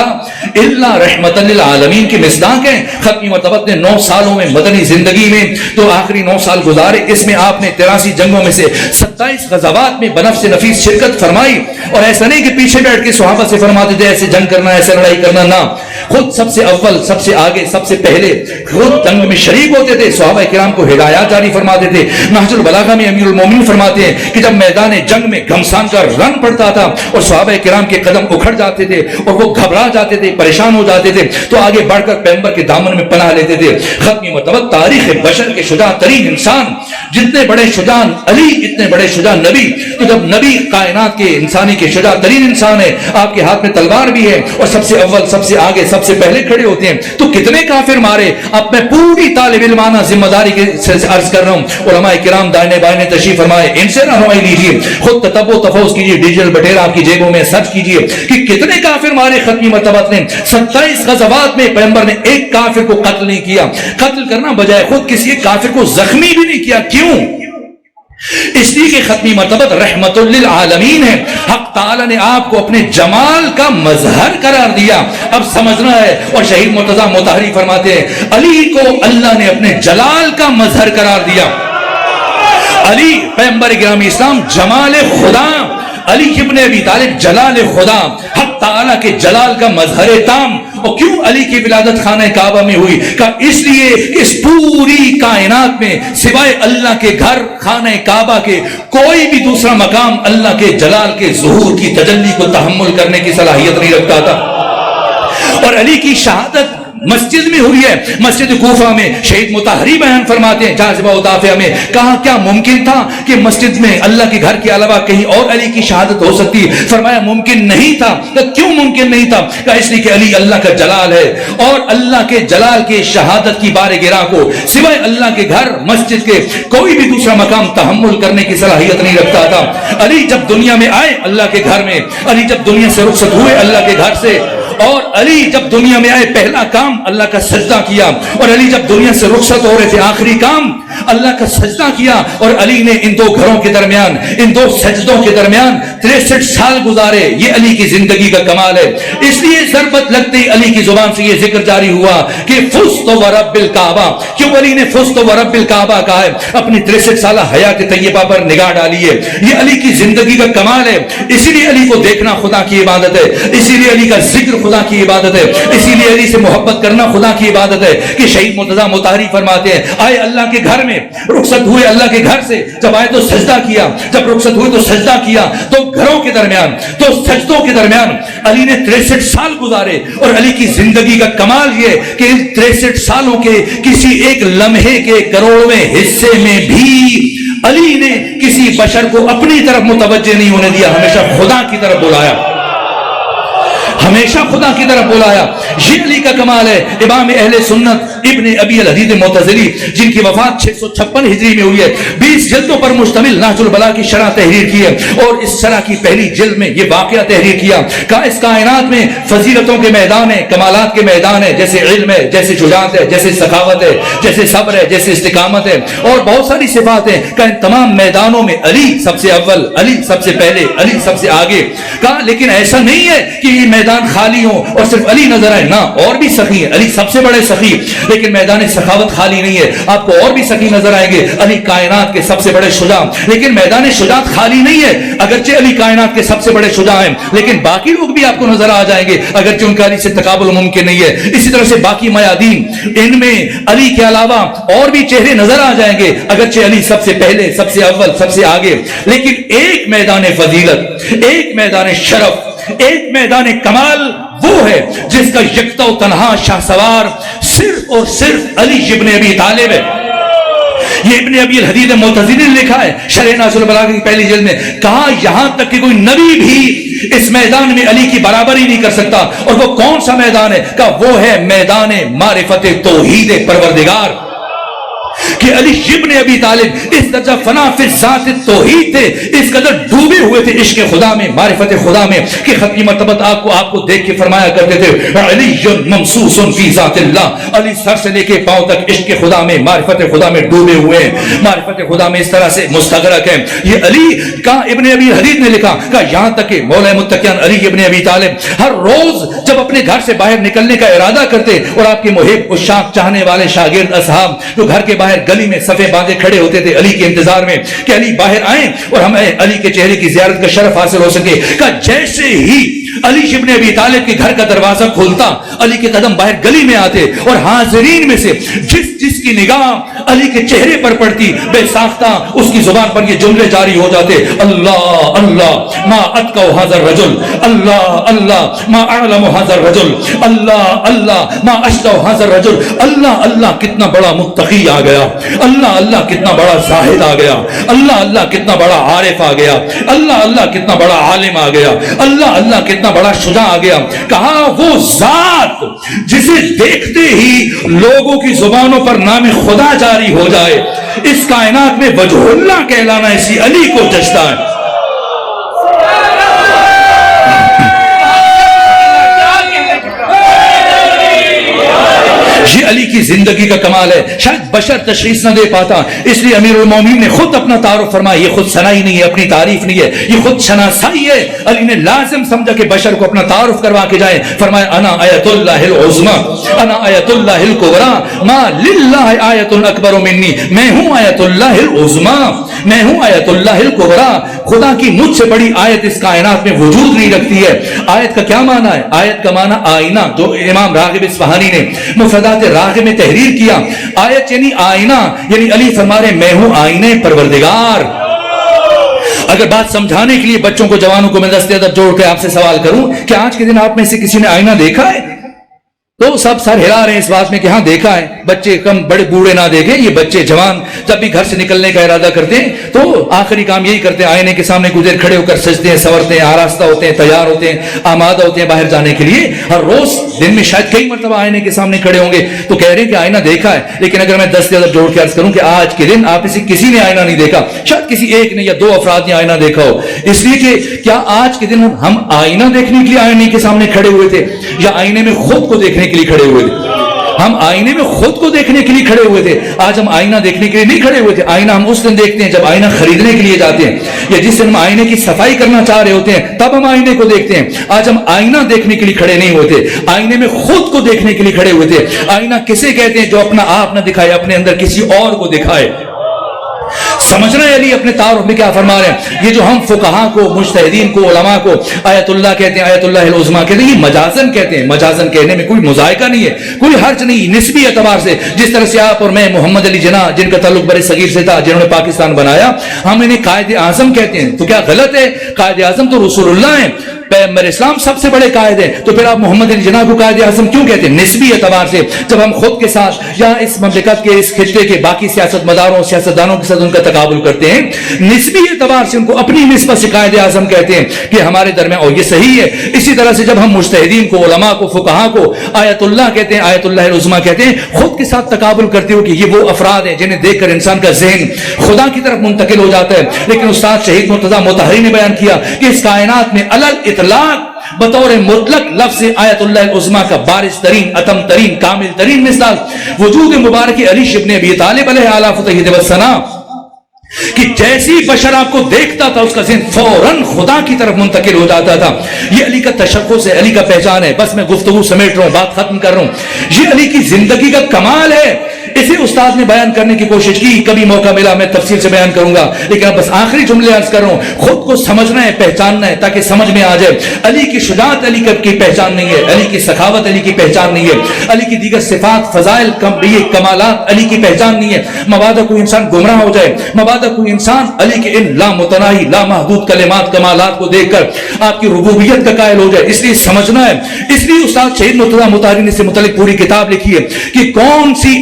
الا رحمتا للعالمین کی مصداق ہے۔ ختمی مرتبت نے 9 سالوں میں مدنی زندگی میں تو آخری 9 سال گزارے، اس میں آپ نے 83 جنگوں میں سے 27 غزوات میں بنفس نفیس شرکت فرمائی، اور ایسا نہیں کہ پیچھے بیٹھ کے صحابہ سے فرماتے تھے ایسے جنگ کرنا، ایسے لڑائی کرنا، نہ، خود سب سے اول، سب سے آگے، سب سے پہلے خود جنگ میں شریک ہوتے تھے، صحابہ کرام کو ہدایات جاری فرماتے تھے۔ نہج البلاغہ میں امیر المومنین فرماتے ہیں کہ جب میدان جنگ میں گھمسان کا رن پڑتا تھا اور صحابہ کرام کے قدم اکھڑ جاتے تھے اور وہ گھبرا جاتے تھے، پریشان ہو جاتے تھے، تو آگے بڑھ کر پیغمبر کے دامن میں پناہ لیتے تھے۔ ختمی مرتبہ تاریخ بشر کے شجاع ترین انسان، جتنے بڑے شجاع علی اتنے بڑے شجاع نبی، تو جب نبی کائنات کے انسانی کے شجاع ترین انسان ہے، آپ کے ہاتھ میں تلوار بھی ہے اور سب سے اول، سب سے آگے، سب سے پہلے کھڑے ہوتے ہیں، تو کتنے کافر مارے؟ اب میں پوری طالب علمانہ ذمہ داری کے عرض کر رہا ہوں، علماء کرام دائنے بائنے تشریف فرمائے، ان سے رہنمائی لیجیے، خود تتبع تفوز کیجیے، ڈیجیٹل بٹیر آپ کی جیبوں میں سرچ کیجیے کہ کتنے کافر مارے ختمی مرتبت نے۔ 27 غزوات میں پیغمبر نے ایک کافر کو قتل نہیں کیا، قتل کرنا بجائے خود کسی ایک کافر کو زخمی بھی نہیں کیا۔ کیوں؟ اس لیے کہ ختمی مرتبت رحمت للعالمین ہے، حق تعالی نے آپ کو اپنے جمال کا مظہر قرار دیا۔ اب سمجھنا ہے، اور شہید مرتضیٰ مطہری فرماتے ہیں علی کو اللہ نے اپنے جلال کا مظہر قرار دیا۔ علی پیغمبر گرامی اسلام جمال خدا، علی ابن ابی طالب جلال خدا، حق تعالی کے جلال کا مظہر تام۔ اور کیوں علی کی ولادت خانہ کعبہ میں ہوئی؟ کہ اس لیے کہ اس پوری کائنات میں سوائے اللہ کے گھر خانہ کعبہ کے کوئی بھی دوسرا مقام اللہ کے جلال کے ظہور کی تجلی کو تحمل کرنے کی صلاحیت نہیں رکھتا تھا۔ اور علی کی شہادت مسجد میں ہوئی ہے، مسجد کوفہ میں شہید مطہری بیان فرماتے ہیں جاذبہ و دافعہ میں، کہا کیا ممکن تھا کہ مسجد میں اللہ کے گھر کے علاوہ کہیں اور علی کی شہادت ہو سکتی؟ فرمایا ممکن نہیں تھا۔ کیوں ممکن نہیں تھا؟ کہا اس لیے کہ علی اللہ کا جلال ہے، اور اللہ کے جلال کے شہادت کی بار گراں کو سوائے اللہ کے گھر مسجد کے کوئی بھی دوسرا مقام تحمل کرنے کی صلاحیت نہیں رکھتا تھا۔ علی جب دنیا میں آئے اللہ کے گھر میں، علی جب دنیا سے رخصت ہوئے اللہ کے گھر سے، اور علی جب دنیا میں آئے پہلا کام اللہ کا سجدہ کیا، اور علی جب دنیا سے رخصت ہو رہے تھے آخری کام اللہ کا سجدہ کیا، اور علی نے ان 2 گھروں کے درمیان، ان 2 سجدوں کے درمیان 63 سال گزارے۔ یہ علی کی زندگی کا کمال ہے۔ اس لیے ضربت لگتے ہی علی کی زبان سے یہ ذکر جاری ہوا کہ فزت ورب الکعبہ۔ کیوں علی نے فزت ورب الکعبہ کہا ہے؟ اپنی 63 سالہ حیات طیبہ پر نگاہ ڈالیے، یہ علی کی زندگی کا کمال ہے۔ اسی لیے علی کو دیکھنا خدا کی عبادت ہے، اسی لیے علی کا ذکر خدا کی عبادت ہے، اسی لیے علی سے محبت کرنا خدا کی عبادت ہے۔ کہ شہید مرتضیٰ مطہری فرماتے ہیں آئے اللہ کے گھر میں، رخصت ہوئے اللہ کے گھر سے، جب آئے تو سجدہ کیا، جب رخصت ہوئے تو سجدہ کیا، تو گھروں کے درمیان، تو سجدوں کے درمیان علی نے 63 سال گزارے۔ اور علی کی زندگی کا کمال یہ کہ ان 63 سالوں کے کسی ایک لمحے کے کروڑویں حصے میں بھی علی نے کسی بشر کو اپنی طرف متوجہ نہیں ہونے دیا، ہمیشہ خدا کی طرف بلایا، ہمیشہ خدا کی طرف بلایا۔ یہ علی کا کمال ہے۔ امام اہل سنت ابن ابی الحدید معتزلی جن کی وفات 656 ہجری میں ہوئی ہے، 20 جلدوں پر مشتمل نہج البلاغہ کی شرح تحریر کی ہے، اور اس شرح کی پہلی جلد میں یہ واقعہ تحریر کیا کہ اس کائنات میں فضیلتوں کے میدان ہیں، کمالات کے میدان ہیں، جیسے علم ہے، جیسے شجاعت ہے، جیسے سخاوت ہے، جیسے صبر ہے، جیسے استقامت ہے، اور بہت ساری صفات ہیں کہ ان تمام میدانوں میں علی سب سے اول، علی سب سے پہلے، علی سب سے آگے۔ کہا لیکن ایسا نہیں ہے کہ یہ میدان خالی ہو اور صرف علی نظر آئے، نہ، اور بھی سخی ہے، علی سب سے بڑے سخی، لیکن میدان سخاوت خالی نہیں ہے، آپ کو اور بھی سخی نظر آئیں گے، علی کائنات کے سب سے بڑے شجاع، لیکن میدان شجاعت خالی نہیں ہے، اگرچہ علی کائنات کے سب سے بڑے شجاع ہیں، لیکن باقی لوگ بھی آپ کو نظر آ جائیں گے، اگرچہ ان کا علی سے تقابل ممکن نہیں ہے۔ اسی طرح سے باقی میادین، ان میں علی کے علاوہ اور بھی چہرے نظر آ جائیں گے، اگرچہ علی سب سے پہلے، سب سے اول، سب سے آگے، لیکن ایک میدان فضیلت، ایک میدان شرف، ایک میدان کمال وہ ہے جس کا یکتا و تنہا شاہ سوار صرف اور صرف علی ابن ابی طالب ہے۔ یہ ابن ابی الحدید معتزلی نے لکھا ہے شرح نہج البلاغہ کی پہلی جلد میں، کہا یہاں تک کہ کوئی نبی بھی اس میدان میں علی کی برابری نہیں کر سکتا، اور وہ کون سا میدان ہے؟ کہا وہ ہے میدان معرفت توحید پروردگار، کہ کہ علی ابن ابی طالب اس درجہ فنا فی ذات توحید تھے، اس قدر ڈوبے ہوئے تھے عشق خدا میں، معرفت خدا میں، کہ ختمی مرتبہ آپ کو دیکھ کے فرمایا کرتے تھے علی ممسوس فی ذات اللہ، علی سر سے لے کے پاؤں تک عشق خدا میں، معرفت خدا میں ڈوبے ہوئے ہیں، معرفت خدا میں اس طرح سے مستغرق ہے۔ یہ علی کا ابن ابی حدید نے لکھا کہ یہاں تک کہ مولا متقیان علی ابن ابی طالب ہر روز جب اپنے گھر سے باہر نکلنے کا ارادہ کرتے اور آپ کے محب عشاق چاہنے والے شاگرد اصحاب جو گھر کے باہر گلی میں صفے باندھے کھڑے ہوتے تھے علی کے انتظار میں کہ علی باہر آئیں اور ہمیں علی کے چہرے کی زیارت کا شرف حاصل ہو سکے، کہ جیسے ہی علی ابن ابی طالب کے گھر کا دروازہ کھولتا، علی کے قدم باہر گلی میں آتے اور حاضرین میں سے جس کی نگاہ علی کے چہرے پر پڑتی بے ساختہ اس کی زبان پر یہ جملے جاری ہو جاتے، اللہ اللہ ما اتقوا هذا الرجل، اللہ اللہ ما اعلم هذا الرجل، اللہ اللہ ما اشجع هذا الرجل، اللہ اللہ کتنا بڑا متقی آ گیا، اللہ اللہ کتنا بڑا زاہد آ گیا، اللہ اللہ کتنا بڑا عارف آ گیا، اللہ اللہ کتنا بڑا عالم آ گیا، اللہ اللہ کتنا بڑا شجاع آ گیا۔ کہا وہ ذات جسے دیکھتے ہی لوگوں کی زبانوں پر نام خدا جاری ہو جائے، اس کائنات میں وجہ اللہ کہلانا اسی علی کو جچتا ہے۔ یہ علی کی زندگی کا کمال ہے، شاید بشر تشخیص نہ دے پاتا، اس لیے امیر المومنین نے خود اپنا تعارف فرمایا، یہ خود ثنائی نہیں ہے، اپنی تعریف نہیں ہے، یہ خود شناسائی ہے۔ علی نے لازم سمجھا کہ بشر کو اپنا تعارف کروا کے جائے، فرمایا انا آیت اللہ العظمی، انا آیت اللہ الکبری، ما للہ آیت اکبر منی، میں ہوں آیت اللہ العظمی، میں ہوں آیت اللہ الکبری، خدا کی مجھ سے بڑی آیت اس کائنات میں وجود نہیں رکھتی ہے۔ آیت کا کیا معنی ہے؟ آیت کا معنی آئینہ، جو امام راغب اصفہانی نے مفردات راغب میں تحریر کیا۔ آیت یعنی آئینہ، یعنی علی فرما رہے میں ہوں آئینہ پروردگار۔ اگر بات سمجھانے کے لیے بچوں کو جوانوں کو میں دست ادب جوڑ کے آپ سے سوال کروں کہ آج کے دن آپ میں سے کسی نے آئینہ دیکھا ہے؟ تو سب سر ہلا رہے ہیں اس بات میں کہ ہاں دیکھا ہے۔ بچے کم بڑے بوڑھے نہ دیکھیں، یہ بچے جوان جب بھی گھر سے نکلنے کا ارادہ کرتے ہیں تو آخری کام یہی کرتے ہیں، آئینے کے سامنے کچھ دیر کھڑے ہو کر سجتے ہیں، سورتے ہیں، آراستہ ہوتے ہیں، تیار ہوتے ہیں، آمادہ ہوتے ہیں باہر جانے کے لیے۔ ہر روز دن میں شاید کئی مرتبہ آئینے کے سامنے کھڑے ہوں گے تو کہہ رہے ہیں کہ آئینہ دیکھا ہے۔ لیکن اگر میں دست ادب جوڑ کے عرض کروں کہ آج کے دن آپ سے کسی نے آئینہ نہیں دیکھا، شاید کسی ایک نے یا دو افراد نے آئینہ دیکھا ہو، اس لیے کہ کیا آج کے دن ہم آئینہ دیکھنے کے لیے آئینے کے سامنے کھڑے ہوئے تھے یا آئینے میں خود کو دیکھنے کے لیے کھڑے ہوئے تھے؟ ہم آئینے میں خود کو دیکھنے کے لیے کھڑے ہوئے تھے، آج ہم آئینہ دیکھنے کے لیے نہیں کھڑے ہوئے تھے۔ آئینہ ہم اس دن دیکھتے ہیں جب آئینہ خریدنے کے لیے جاتے ہیں، یا جس دن ہم آئینے کی صفائی کرنا چاہ رہے ہوتے ہیں تب ہم آئینے کو دیکھتے ہیں۔ آج ہم آئینہ دیکھنے کے لیے کھڑے نہیں ہوتے، آئینے میں خود کو دیکھنے کے لیے کھڑے ہوئے تھے۔ آئینہ کسے کہتے ہیں؟ جو اپنا آپ نہ دکھائے، اپنے اندر کسی اور کو دکھائے۔ سمجھ رہے ہیں علی اپنے تعارف میں کیا فرما رہے ہیں؟ یہ جو ہم فقہاء کو، مجتہدین کو، علماء کو آیت اللہ کہتے ہیں، آیت اللہ العظمی کہتے ہیں، یہ مجازن کہتے ہیں۔ مجازن کہنے میں کوئی مذائقہ نہیں ہے، کوئی حرج نہیں، نسبی اعتبار سے۔ جس طرح سے آپ اور میں محمد علی جناح جن کا تعلق بر صغیر سے تھا، جنہوں نے پاکستان بنایا، ہم انہیں قائد اعظم کہتے ہیں، تو کیا غلط ہے؟ قائد اعظم تو رسول اللہ ہیں، پیغمبر اسلام سب سے بڑے قائد ہیں، تو پھر آپ محمد علی جناح کو قائد اعظم کیوں کہتے ہیں؟ نسبی اعتبار سے۔ جب ہم خود کے ساتھ یا اس مملکت کے اس خطے کے باقی سیاست مداروں، سیاستدانوں کے ساتھ ان کا تقابل کرتے ہیں، نسبی اعتبار سے ان کو اپنی نسبت سے قائد اعظم کہتے ہیں کہ ہمارے درمیان، اور یہ صحیح ہے۔ اسی طرح سے جب ہم مجتہدین کو، علماء کو، فقہاء کو آیت اللہ کہتے ہیں، آیت اللہ العظمی کہتے ہیں، خود کے ساتھ تقابل کرتے ہو کہ یہ وہ افراد ہیں جنہیں دیکھ کر انسان کا ذہن خدا کی طرف منتقل ہو جاتا ہے۔ لیکن استاد شہید مرتضیٰ مطہری نے بیان کیا کہ اس کائنات میں علل اطلاق بطور مطلق لفظ آیت اللہ العظمی کا بارز ترین، اتم ترین، کامل ترین مثال وجود مبارک علی ابن ابی طالب علیہ اعلیٰ فتح والثناء کہ جیسی بشر آپ کو دیکھتا تھا اس کا ذہن فوراً خدا کی طرف منتقل ہو جاتا تھا۔ یہ علی کا تشخص ہے، علی کا پہچان ہے۔ بس میں گفتگو سمیٹ رہا ہوں، بات ختم کر رہا ہوں۔ یہ علی کی زندگی کا کمال ہے، اسے استاد نے بیان کرنے کی کوشش کی، کبھی موقع ملا میں تفصیل سے بیان کروں گا، لیکن اب بس آخری جملے عرض کر رہا ہوں۔ خود کو سمجھنا ہے، پہچاننا ہے، تاکہ سمجھ میں آ جائے علی کی شجاعت علی کی پہچان نہیں ہے، علی کی سخاوت علی کی پہچان نہیں ہے، علی کی دیگر صفات، فضائل، کمالات علی کی پہچان نہیں ہے۔ مبادا کوئی انسان گمراہ ہو جائے، مبادا کوئی انسان علی کے ان لامتناہی لامحدود کلمات، کمالات کو دیکھ کر آپ کی ربوبیت کا قائل ہو جائے۔ اس لیے سمجھنا ہے، اس لیے استاد شہید مرتضیٰ مطہری نے اس سے متعلق پوری کتاب لکھی ہے کہ کون سی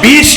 20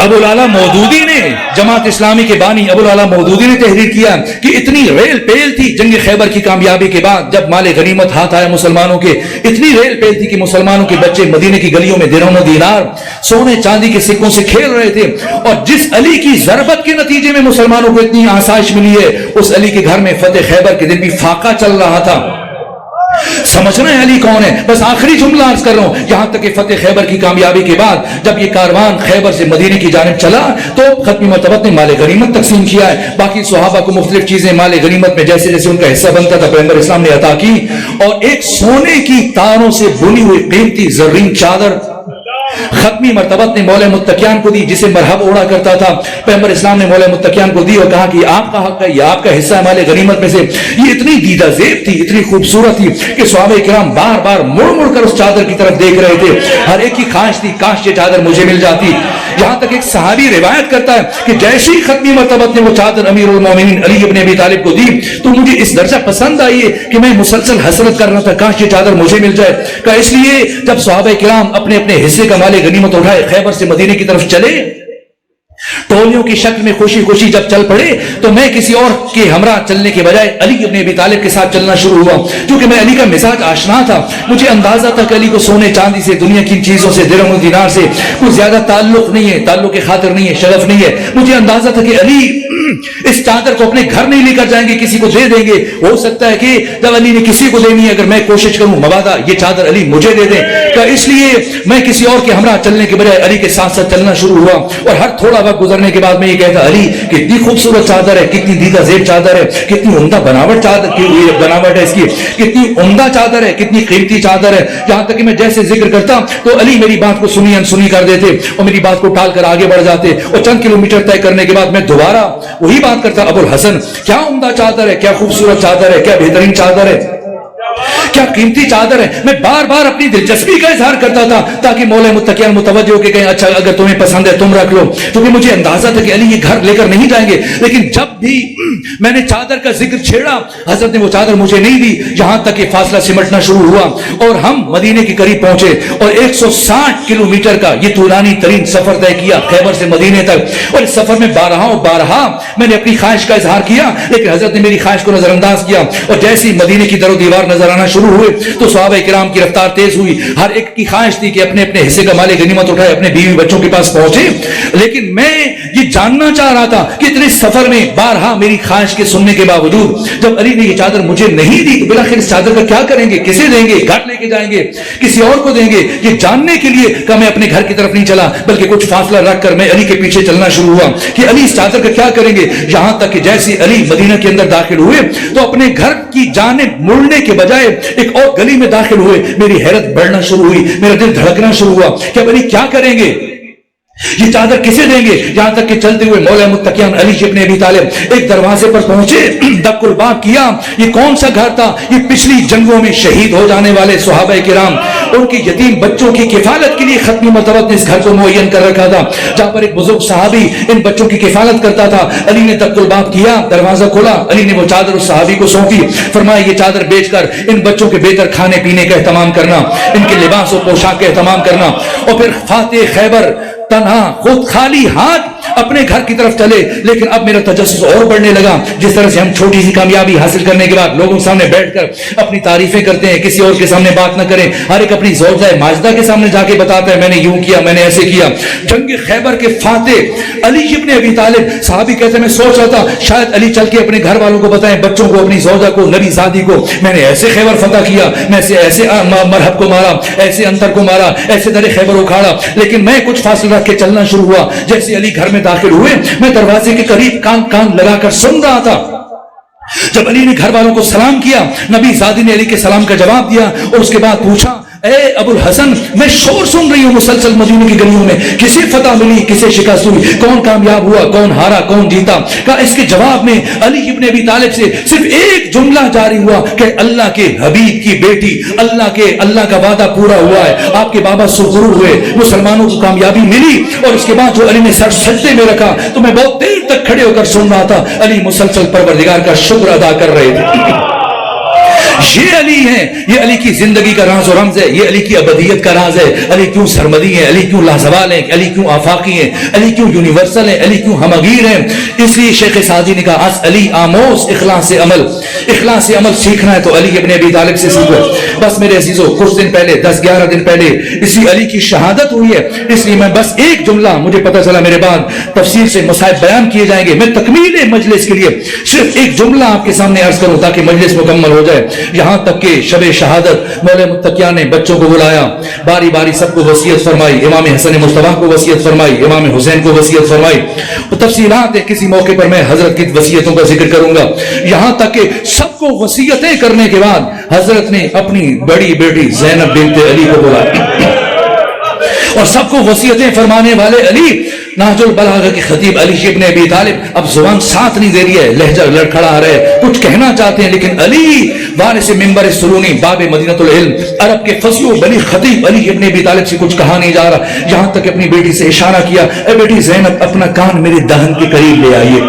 ابو لالا مودودی نے, جماعت اسلامی کے بانی ابو لالا مودودی نے تحریر کیا کہ اتنی ریل پیل تھی جنگ خیبر کی کامیابی کے بعد, جب مال غنیمت ہاتھ آیا مسلمانوں کے, اتنی ریل پیل تھی کہ مسلمانوں کے بچے مدینے کی گلیوں میں درہم و دینار سونے چاندی کے سکوں سے کھیل رہے تھے. اور جس علی کی ضربت کے نتیجے میں مسلمانوں کو اتنی آسائش ملی ہے, اس علی کے گھر میں فتح خیبر کے دن بھی فاقہ چل رہا تھا. سمجھ رہے ہیں علی کون ہے؟ بس آخری جملہ عرض کر رہا ہوں, یہاں تک کہ فتح خیبر کی کامیابی کے بعد جب یہ کاروان خیبر سے مدینے کی جانب چلا تو ختمی مرتبت نے مال غنیمت تقسیم کیا ہے. باقی صحابہ کو مختلف چیزیں مال غنیمت میں جیسے جیسے ان کا حصہ بنتا تھا پیغمبر اسلام نے عطا کی. اور ایک سونے کی تاروں سے بنی ہوئی قیمتی زرین چادر ختمی مرتبت نے مولا متقیان کو دی, جسے مرحب اوڑا کرتا تھا. پیغمبر اسلام نے مولا متقیان کو دی اور کہا کہ آپ کا حق ہے, یہ آپ کا حصہ ہے مال غنیمت میں سے. یہ اتنی دیدہ زیب تھی, اتنی خوبصورت تھی کہ صحابہ کرام بار بار مڑ مڑ کر اس چادر کی طرف دیکھ رہے تھے. ہر ایک کی خواہش تھی کاش یہ چادر مجھے مل جاتی. یہاں تک ایک صحابی روایت کرتا ہے کہ جیسے ہی ختمی مرتبت نے وہ چادر امیر المومنین علی ابن ابی طالب کو دی تو مجھے اس درجہ پسند آئی ہے کہ میں مسلسل حسرت کر رہا تھا کاش یہ چادر مجھے مل جائے. کہ اس لیے جب صحابہ کرام اپنے اپنے حصے کا مال غنیمت اٹھائے خیبر سے مدینے کی طرف چلے, ٹولیوں کی شکل میں خوشی خوشی جب چل پڑے تو میں کسی اور کے ہمراہ چلنے کے بجائے علی ابن ابی طالب کے ساتھ چلنا شروع ہوا. کیونکہ میں علی کا مزاج آشنا تھا, مجھے اندازہ تھا کہ علی کو سونے چاندی سے, دنیا کی چیزوں سے, درہم و دینار سے کوئی زیادہ تعلق نہیں ہے, تعلق کی خاطر نہیں ہے, شغف نہیں ہے. مجھے اندازہ تھا کہ علی اس چادر کو اپنے گھر نہیں لے کر جائیں گے, کسی کو دے دیں گے. ہو سکتا ہے کہ جب علی نے کسی کو دینی ہے, اگر میں کوشش کروں مبادہ یہ چادر علی مجھے دے دیں. کہ اس لیے میں کسی اور کے ہمراہ چلنے کے بجائے علی کے ساتھ ساتھ چلنا شروع ہوا. اور ہر تھوڑا وقت گزرنے کے بعد میں یہ کہتا, علی کتنی خوبصورت چادر ہے, کتنی دیدہ زیب چادر ہے, کتنی عمدہ بناوٹ چادر کی بناوٹ ہے اس کی, کتنی عمدہ چادر ہے, کتنی قیمتی چادر ہے. یہاں تک کہ میں جیسے ذکر کرتا تو علی میری بات کو سنی انسنی کر دیتے اور میری بات کو ٹال کر آگے بڑھ جاتے. اور چند کلومیٹر طے کرنے کے بعد میں دوبارہ وہی بات کرتا, ابو الحسن کیا عمدہ چادر ہے, کیا خوبصورت چادر ہے, کیا بہترین چادر ہے, کیا قیمتی چادر ہے. میں بار بار اپنی دلچسپی کا اظہار کرتا تھا تاکہ مولا متقیان متوجہ ہو کے کہیں اچھا اگر تمہیں پسند ہے تم رکھ لو. کیونکہ مجھے اندازہ تھا کہ علی یہ گھر لے کر نہیں جائیں گے. لیکن جب بھی میں نے چادر کا ذکر چھیڑا حضرت نے وہ چادر مجھے نہیں دی. یہاں تک کہ فاصلہ سمٹنا شروع ہوا اور ہم مدینے کے قریب پہنچے اور 160 کلومیٹر کا یہ طولانی ترین سفر طے کیا خیبر سے مدینے تک. اور اس سفر میں بارہا میں نے اپنی خواہش کا اظہار کیا, لیکن حضرت نے میری خواہش کو نظر انداز کیا. اور جیسے ہی مدینے کی در و دیوار نظر آنا شروع ہوئے تو صحابہ کرام کی رفتار تیز ہوئی. ہر ایک کی خواہش تھی کہ اپنے اپنے حصے کا مال غنیمت اٹھائے, اپنے بیوی بچوں کے پاس پہنچے. لیکن میں یہ جاننا چاہ رہا تھا کہ اتنے سفر میں بارہا میری خواہش کے سننے کے باوجود جب علی نے یہ چادر مجھے نہیں دی تو بلاخر اس چادر کا کیا کریں گے, کسے دیں گے, گھر لے کے جائیں گے, کسی اور کو دیں گے. یہ جاننے کے لیے کہ میں اپنے گھر کی طرف نہیں چلا بلکہ کچھ فاصلہ رکھ کر میں علی کے پیچھے چلنا شروع ہوا کہ علی اس چادر کا کیا کریں گے. یہاں تک کہ جیسے علی مدینہ کے اندر داخل ہوئے تو اپنے گھر کی جانب مڑنے کے بجائے ایک اور گلی میں داخل ہوئے. میری حیرت بڑھنا شروع ہوئی, میرا دل دھڑکنا شروع ہوا کہ اب علی کیا کریں گے, یہ چادر کسے دیں گے. یہاں تک کہ چلتے ہوئے مولا متقیان علی ابن ابی طالب ایک دروازے پر پہنچے, دق الباب کیا. یہ کون سا گھر تھا؟ یہ پچھلی جنگوں میں شہید ہو جانے والے صحابہ کرام ان کے یتیم بچوں کی کفالت کے لیے ختمی مرتبت نے اس گھر کو معین کر رکھا تھا, جہاں پر ایک بزرگ صحابی ان بچوں کی کفالت کرتا تھا. علی نے دق الباب کیا, دروازہ کھولا, علی نے وہ چادر اس صحابی کو سونپی. فرمایا یہ چادر بیچ کر ان بچوں کے بہتر کھانے پینے کا اہتمام کرنا, ان کے لباس و پوشاک کا اہتمام کرنا. اور پھر فاتح خیبر تنہا خود خالی ہاتھ اپنے گھر کی طرف چلے. لیکن اب میرا تجسس اور بڑھنے لگا. جس طرح سے ہم چھوٹی سی کامیابی حاصل کرنے کے بعد لوگوں کے سامنے بیٹھ کر اپنی تعریفیں کرتے ہیں, کسی اور کے سامنے بات نہ کریں, ہر ایک اپنی زوجہ ماجدہ کے سامنے جا کے بتاتا ہے میں نے یوں کیا, میں نے ایسے کیا. جنگ خیبر کے فاتح علی ابن ابی طالب صحابی کہتے ہیں میں سوچ رہا تھا شاید علی چل کے اپنے گھر والوں کو بتائیں, بچوں کو, اپنی زوجہ کو, نبی زادی کو, میں نے ایسے خیبر فتح کیا, میں ایسے مرحب کو مارا, ایسے انتر کو مارا, ایسے در خیبر اکھاڑا. لیکن میں کچھ فاصلہ رکھ کے چلنا شروع ہوا. جیسے علی گھر میں داخل ہوئے میں دروازے کے قریب کان لگا کر سن رہا تھا. جب علی نے گھر والوں کو سلام کیا, نبی زادی نے علی کے سلام کا جواب دیا اور اس کے بعد پوچھا اے ابو الحسن میں شور سن رہی ہوں مسلسل مدینے کی گلیوں میں, کسے فتح ملی, کسے شکست ہوئی, کون کامیاب ہوا, کون ہارا, کون جیتا. کہا اس کے جواب میں علی ابن ابی طالب سے صرف ایک جملہ جاری ہوا کہ اللہ کے حبیب کی بیٹی, اللہ کا وعدہ پورا ہوا ہے, آپ کے بابا سرخرو ہوئے, مسلمانوں کو کامیابی ملی. اور اس کے بعد جو علی نے سر سجدے میں رکھا تو میں بہت دیر تک کھڑے ہو کر سن رہا تھا. علی مسلسل پروردگار کا شکر ادا کر رہے تھے. یہ علی ہیں, یہ علی کی زندگی کا راز و رمز ہے, یہ علی کی ابدیت کا راز ہے. علی کیوں سرمدی ہیں, علی کیوں لازوال ہیں, علی کیوں آفاقی ہیں, علی کیوں یونیورسل ہیں, علی کیوں ہمگیر ہیں. اس لیے شیخ سعدی نے کہا اس علی آموز اخلاص عمل. اخلاص عمل سیکھنا ہے تو علی ابن ابی طالب سے سیکھو. بس میرے عزیزو, کچھ دن پہلے 10-11 دن پہلے اسی علی کی شہادت ہوئی ہے, اس لیے میں بس ایک جملہ, مجھے پتہ چلا میرے بعد تفسیر سے مسائل بیان کیے جائیں گے, میں تکمیل مجلس کے لیے صرف ایک جملہ آپ کے سامنے عرض کروں تاکہ مجلس مکمل ہو جائے. یہاں تک کہ شب شہادت مولا متقیہ نے بچوں کو بلایا, باری باری سب کو وصیت فرمائی, امام حسن مصطفیٰ کو وصیت فرمائی, امام حسین کو وصیت فرمائی. تفصیلات ہے, کسی موقع پر میں حضرت کی وصیتوں کا ذکر کروں گا. یہاں تک کہ سب کو وصیتیں کرنے کے بعد حضرت نے اپنی بڑی بیٹی زینب بنت علی کو بلایا, اور سب کو وصیتیں فرمانے والے علی, نہج البلاغہ کے خطیب علی ابن ابی طالب اب زبان ساتھ نہیں دے رہی ہے, لہجہ لڑکھڑا آ رہا ہے, کچھ کہنا چاہتے ہیں, لیکن علی وارث منبر سلونی باب مدینہ العلم عرب کے فصیح و بلیغ خطیب علی ابن ابی طالب سے کچھ کہا نہیں جا رہا. یہاں تک اپنی بیٹی سے اشارہ کیا, اے بیٹی زینب اپنا کان میرے دہن کے قریب لے آئیے.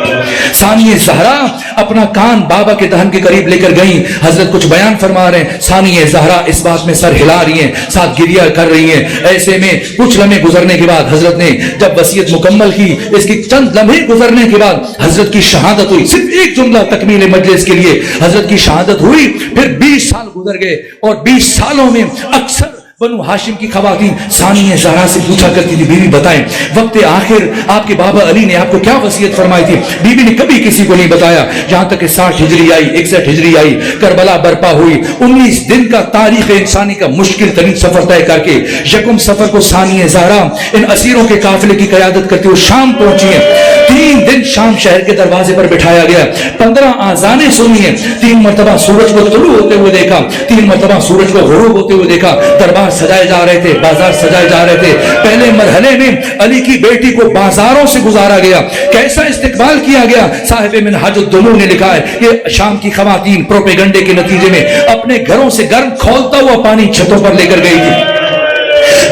ثانیہ زہرا اپنا کان بابا کے دہن کے قریب لے کر گئیں. حضرت کچھ بیان فرما رہے ہیں, ثانیہ زہرا اس بات میں سر ہلا رہی ہیں, ساتھ گریہ کر رہی ہیں. ایسے میں کچھ لمحے گزرنے کے بعد حضرت نے جب وصیت مکمل کی, اس کی چند لمحے گزرنے کے بعد حضرت کی شہادت ہوئی. صرف ایک جملہ تکمیل مجلس کے لیے, حضرت کی شہادت ہوئی. پھر 20 سال گزر گئے, اور 20 سالوں میں اکثر بنو ہاشم کی خواتین ثانیہ زہرا سے پوچھا کرتی تھی, بیوی بتائیں وقت آخر آپ کے بابا علی نے آپ کو کیا وصیت فرمائی تھی؟ بیوی نے کبھی کسی کو نہیں بتایا. یہاں تک کہ 60 ہجری آئی, 61 ہجری آئی, کربلا برپا ہوئی. 19 دن کا تاریخ انسانی کا مشکل ترین سفر طے کر کے یکم سفر کو ثانیہ زہرا ان اسیروں کے قافلے کی قیادت کرتے ہوئے شام پہنچی ہیں. 3 دن شام شہر کے دروازے پر بٹھایا گیا, 15 آذانیں سنی ہیں, 3 مرتبہ سورج کو طلوع ہوتے ہوئے دیکھا, 3 مرتبہ سورج کو غروب ہوتے ہوئے دیکھا. دربار سجائے جا رہے تھے, بازار سجائے جا رہے تھے. پہلے مرحلے میں علی کی بیٹی کو بازاروں سے گزارا گیا. کیسا استقبال کیا گیا؟ صاحب منہاج الدموع نے لکھا ہے کہ شام کی خواتین پروپیگنڈے کے نتیجے میں اپنے گھروں سے گرم کھولتا ہوا پانی چھتوں پر لے کر گئی تھی.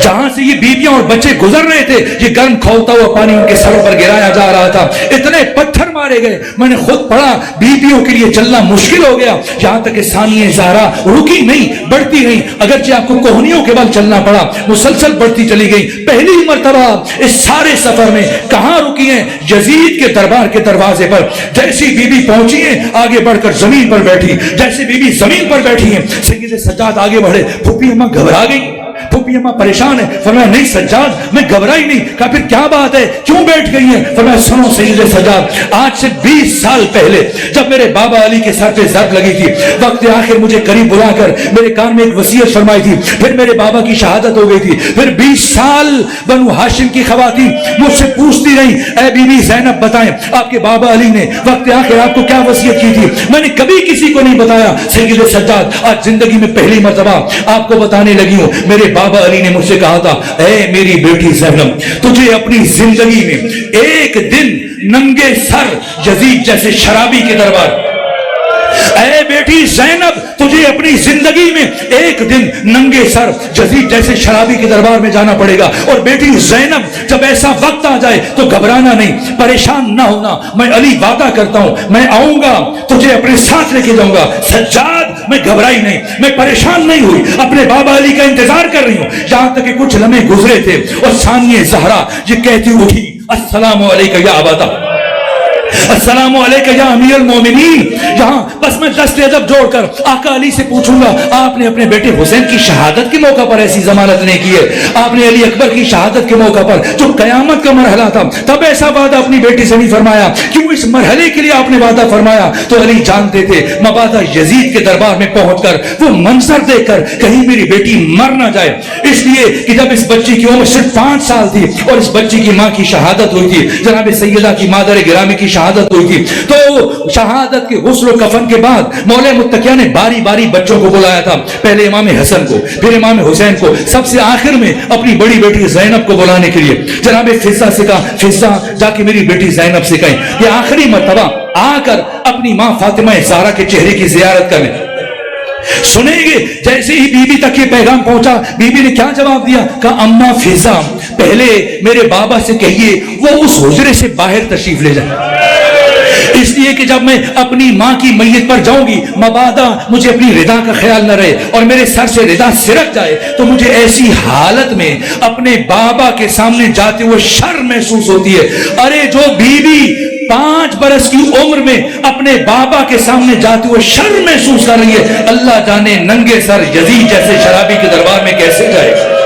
جہاں سے یہ بیویاں اور بچے گزر رہے تھے, یہ گرم کھولتا ہوا پانی ان کے سروں پر گرایا جا رہا تھا. اتنے پتھر مارے گئے, میں نے خود پڑھا, بیویوں کے لیے چلنا مشکل ہو گیا. یہاں تک کہ ثانیہ زہرا رکی نہیں, بڑھتی رہی, اگرچہ آپ کو کوہنیوں کے بل چلنا پڑا, مسلسل بڑھتی چلی گئی. پہلی مرتبہ اس سارے سفر میں کہاں رکی ہیں؟ یزید کے دربار کے دروازے پر. جیسی بیوی پہنچی ہیں آگے بڑھ کر زمین پر بیٹھی, جیسے بیوی زمین پر بیٹھی ہیں سید سجاد آگے بڑھے. پھوپھی اماں گھبرا گئی, پھوپھی اماں پریشان ہے. فرمایا نہیں سجاد میں گھبرائی نہیں. کہا پھر کیا بات ہے, کیوں بیٹھ گئی ہیں؟ فرمایا سنو سید سجاد, آج سے 20 سال پہلے جب میرے بابا علی کے سر پہ ضرب لگی تھی, وقت آخر مجھے قریب بلا کر میرے کان میں ایک وصیت فرمائی تھی, پھر میرے بابا کی شہادت ہو گئی تھی. پھر 20 سال بنو ہاشم کی خواتین مجھ سے پوچھتی رہی, اے بی بی زینب بتائیں آپ کے بابا علی نے وقت آخر آپ کو کیا وصیت کی تھی؟ میں نے کبھی کسی کو نہیں بتایا. سید سجاد آج زندگی میں پہلی مرتبہ آپ کو بتانے لگی ہوں. میرے بابا علی نے مجھ سے کہا تھا, اے میری بیٹی زینب تجھے اپنی زندگی میں ایک دن ننگے سر یزید جیسے شرابی کے دربار, اے بیٹی زینب تجھے اپنی زندگی میں ایک دن ننگے سر یزید جیسے شرابی کے دربار میں جانا پڑے گا. اور بیٹی زینب جب ایسا وقت آ جائے تو گھبرانا نہیں, پریشان نہ ہونا. میں علی وعدہ کرتا ہوں میں آؤں گا, تجھے اپنے ساتھ لے کے جاؤں گا. سجاد میں گھبرائی نہیں, میں پریشان نہیں ہوئی, اپنے بابا علی کا انتظار کر رہی ہوں. یہاں تک کہ کچھ لمحے گزرے تھے اور ثانیہ زہرا یہ کہتی اٹھی, السلام علیکم یا ابا, السلام علیکم یا امیر المومنین. یہاں بس میں 10 ادب جوڑ کر آقا علی سے پوچھوں گا, آپ نے اپنے بیٹے حسین کی شہادت کے موقع پر ایسی ضمانت نہیں کی ہے, آپ نے علی اکبر کی شہادت کے موقع پر جو قیامت کا مرحلہ تھا تب ایسا وعدہ اپنی بیٹی سے نہیں فرمایا, کیوں اس مرحلے کے لیے آپ نے وعدہ فرمایا؟ تو علی جانتے تھے مبادا یزید کے دربار میں پہنچ کر وہ منظر دیکھ کر کہیں میری بیٹی مر نہ جائے, اس لیے کہ جب اس بچی کی عمر صرف 5 سال تھی اور اس بچی کی ماں کی شہادت ہوئی تھی, جناب سیدہ کی مادر گرامی کی شہادت ہوئی تھی, تو شہادت کے غسل و کفن کے بعد مولا متقیہ نے باری باری بچوں کو بلایا تھا. پہلے امام حسن کو, پھر امام حسین کو, سب سے آخر میں اپنی بڑی بیٹی زینب کو بلانے کے لیے جناب فضہ سے کہا, فضہ جا کے میری بیٹی زینب سے کہیں یہ آخری مرتبہ آ کر اپنی ماں فاطمہ زہرا کے چہرے کی زیارت کریں. سنیں گے جیسے ہی بی بی تک یہ پیغام پہنچا, بی بی نے کیا جواب دیا؟ کہا اماں فضہ پہلے میرے بابا سے کہیے وہ اس حجرے سے باہر تشریف لے جائیں. اس لیے کہ جب میں اپنی ماں کی میت پر جاؤں گی مبادا مجھے اپنی رضا کا خیال نہ رہے اور میرے سر سے رضا سرک جائے تو مجھے ایسی حالت میں اپنے بابا کے سامنے جاتے ہوئے شرم محسوس ہوتی ہے. ارے جو بیوی 5 برس کی عمر میں اپنے بابا کے سامنے جاتے ہوئے شرم محسوس کر رہی ہے, اللہ جانے ننگے سر یزید جیسے شرابی کے دربار میں کیسے جائے.